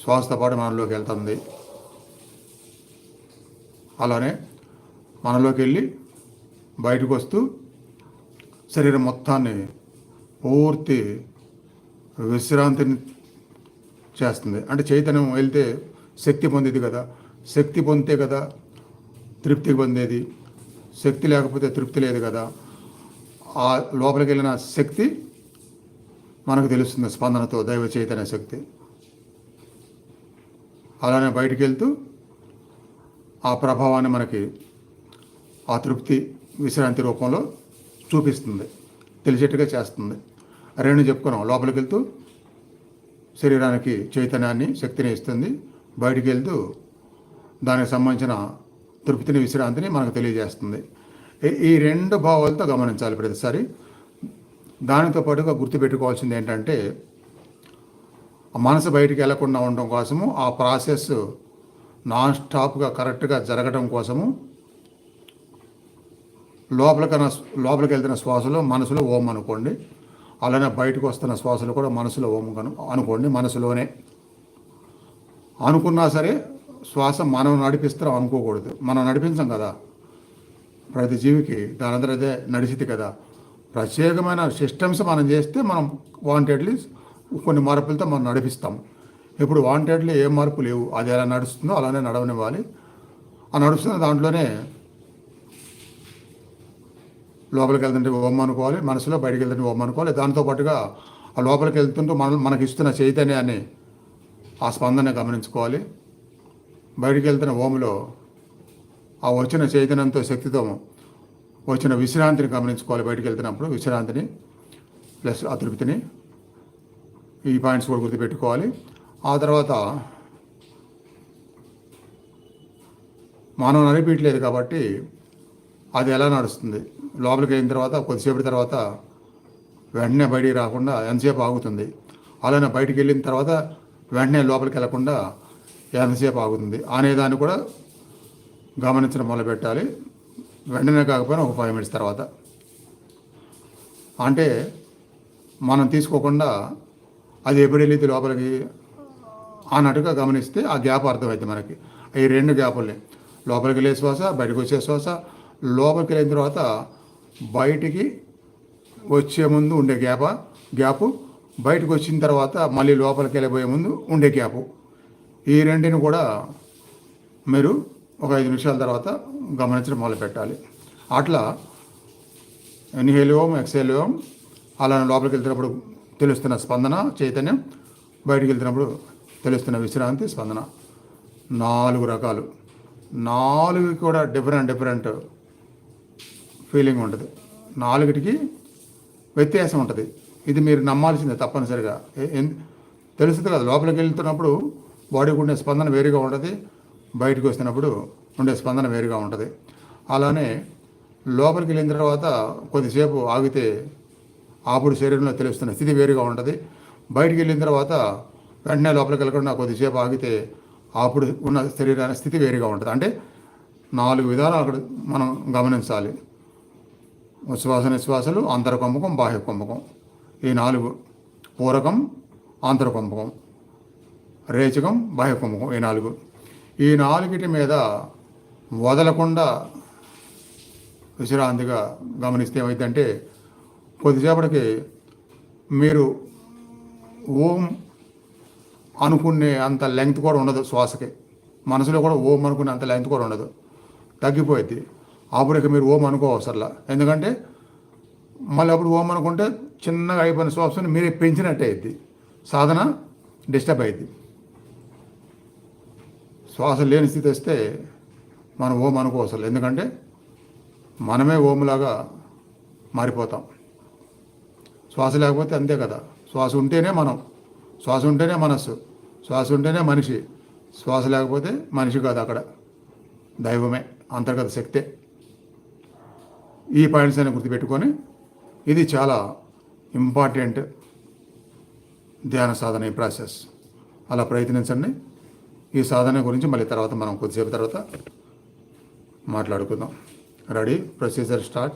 శ్వాసతో పాటు మనలోకి వెళ్తుంది. అలానే మనలోకి వెళ్ళి బయటకు వస్తూ శరీరం మొత్తాన్ని పూర్తి విశ్రాంతిని చేస్తుంది. అంటే చైతన్యం వెళ్తే శక్తి పొందేది కదా, శక్తి పొందితే కదా తృప్తి పొందేది. శక్తి లేకపోతే తృప్తి లేదు కదా. ఆ లోపలికి వెళ్ళిన శక్తి మనకు తెలుస్తుంది స్పందనతో, దైవ చైతన్య శక్తి. అలానే బయటికి వెళ్తూ ఆ ప్రభావాన్ని మనకి ఆ తృప్తి విశ్రాంతి రూపంలో చూపిస్తుంది, తెలిసేట్టుగా చేస్తుంది. రెండు చెప్పుకున్నాం. లోపలికి వెళ్తూ శరీరానికి చైతన్యాన్ని, శక్తిని ఇస్తుంది. బయటికి వెళ్తూ దానికి సంబంధించిన తృప్తిని, విశ్రాంతిని మనకు తెలియజేస్తుంది. ఈ రెండు భావాలతో గమనించాలి ప్రతిసారి. దానితో పాటుగా గుర్తుపెట్టుకోవాల్సింది ఏంటంటే, మనసు బయటికి వెళ్లకుండా ఉండడం కోసము, ఆ ప్రాసెస్ నాన్ స్టాప్గా కరెక్ట్గా జరగడం కోసము లోపలికి వెళ్తున్న శ్వాసలో మనసులో ఓం అనుకోండి. అలానే బయటకు వస్తున్న శ్వాసలు కూడా మనసులో ఓం అనుకోండి. మనసులోనే అనుకున్నా సరే శ్వాస మనం నడిపిస్తాం అనుకోకూడదు. మనం నడిపించాం కదా, ప్రతి జీవికి దానందరదే నడిచిది కదా. ప్రత్యేకమైన సిస్టమ్స్ మనం చేస్తే మనం వాంటెడ్లీ కొన్ని మార్పులతో మనం నడిపిస్తాం. ఇప్పుడు వాంటెడ్లీ ఏ మార్పు లేవు, అది ఎలా నడుస్తుందో అలానే నడవనివ్వాలి. ఆ నడుస్తున్న దాంట్లోనే లోపలికి వెళ్తుంటే ఓం అనుకోవాలి, మనసులో బయటికి వెళ్తుంటే ఓం అనుకోవాలి. దాంతోపాటుగా ఆ లోపలికి వెళ్తుంటూ మనకి ఇస్తున్న చైతన్యాన్ని, ఆ స్పందన గమనించుకోవాలి. బయటికి వెళ్తున్న ఓములో ఆ వచ్చిన చైతన్యంతో, శక్తితో వచ్చిన విశ్రాంతిని గమనించుకోవాలి. బయటికి వెళ్తున్నప్పుడు విశ్రాంతిని ప్లస్ అతృప్తిని, ఈ పాయింట్స్ కూడా గుర్తుపెట్టుకోవాలి. ఆ తర్వాత మనం నడిపించలేదు కాబట్టి అది ఎలా నడుస్తుంది, లోపలికి అయిన తర్వాత కొద్దిసేపటి తర్వాత వెంటనే బయటికి రాకుండా ఎంతసేపు ఆగుతుంది. అలానే బయటికి వెళ్ళిన తర్వాత వెంటనే లోపలికి వెళ్లకుండా ఎంతసేపు ఆగుతుంది అనేదాన్ని కూడా గమనించడం మొదలుపెట్టాలి. వెంటనే కాకపోయినా ఒక 5 minutes తర్వాత. అంటే మనం తీసుకోకుండా అది ఎప్పుడు వెళ్ళింది లోపలికి అన్నట్టుగా గమనిస్తే ఆ గ్యాప్ అర్థమవుతుంది మనకి. ఈ 2 గ్యాపుల్ని, లోపలికి వెళ్ళే శ్వాస, బయటకు వచ్చే శ్వాస, లోపలికి వెళ్ళిన తర్వాత బయటికి వచ్చే ముందు ఉండే గ్యాపు, బయటకు వచ్చిన తర్వాత మళ్ళీ లోపలికి వెళ్ళిపోయే ముందు ఉండే గ్యాపు, ఈ రెండిని కూడా మీరు ఒక 5 నిమిషాల తర్వాత గమనించడం మొదలు పెట్టాలి. అట్లా ఇన్హేల్ ఓం, ఎక్స్హేల్ ఓం, అలా లోపలికి వెళ్తున్నప్పుడు తెలుస్తున్న స్పందన, చైతన్యం, బయటికి వెళ్తున్నప్పుడు తెలుస్తున్న విశ్రాంతి, స్పందన. 4 రకాలు. 4 కూడా డిఫరెంట్ ఫీలింగ్ ఉంటుంది. 4టికి వ్యత్యాసం ఉంటుంది. ఇది మీరు నమ్మాల్సిందే తప్పనిసరిగా. తెలుస్తుంది కదా, లోపలికి వెళ్తున్నప్పుడు బాడీకి ఉండే స్పందన వేరుగా ఉంటుంది, బయటకు వస్తున్నప్పుడు ఉండే స్పందన వేరుగా ఉంటుంది. అలానే లోపలికి వెళ్ళిన తర్వాత కొద్దిసేపు ఆగితే అప్పుడు శరీరంలో తెలుస్తున్న స్థితి వేరుగా ఉంటుంది. బయటికి వెళ్ళిన తర్వాత వెంటనే లోపలికి వెళ్ళకుండా కొద్దిసేపు ఆగితే అప్పుడు ఉన్న శరీరానికి స్థితి వేరుగా ఉంటుంది. అంటే 4 విధాలు అక్కడ మనం గమనించాలి. ఉచ్ఛ్వాస నిశ్వాసలు, అంతరకుంభకం, బాహ్య కుంభకం, ఈ 4. పూరకం, ఆంతరకుంభకం, రేచకం, బాహ్య కుంభకం, ఈ 4. ఈ 4 మీద వదలకుండా విశ్రాంతిగా గమనిస్తే ఏమైందంటే కొద్దిసేపటికి మీరు ఓం అనుకునే అంత లెంగ్త్ కూడా ఉండదు శ్వాసకి. మనసులో కూడా ఓం అనుకునే అంత లెంగ్త్ కూడా ఉండదు, తగ్గిపోయింది. అప్పుడు మీరు ఓం అనుకోవసరలా. ఎందుకంటే మళ్ళీ అప్పుడు ఓం అనుకుంటే చిన్నగా అయిపోయిన శ్వాసని మీరే పెంచినట్టే అయింది, సాధన డిస్టర్బ్ అయింది. శ్వాస లేని స్థితి వస్తే మనం ఓం అనుకోవసరం. ఎందుకంటే మనమే ఓములాగా మారిపోతాం. శ్వాస లేకపోతే అంతే కదా. శ్వాస ఉంటేనే మనం, శ్వాస ఉంటేనే మనస్సు, శ్వాస ఉంటేనే మనిషి. శ్వాస లేకపోతే మనిషి కాదు, అక్కడ దైవమే, అంతర్గత శక్తే. ఈ పాయింట్స్ అని గుర్తుపెట్టుకొని ఇది చాలా ఇంపార్టెంట్ ధ్యాన సాధన, ఈ ప్రాసెస్. అలా ప్రయత్నించండి. ఈ సాధన గురించి మళ్ళీ తర్వాత మనం కొద్దిసేపు తర్వాత మాట్లాడుకుందాం. రెడీ? Procedure start.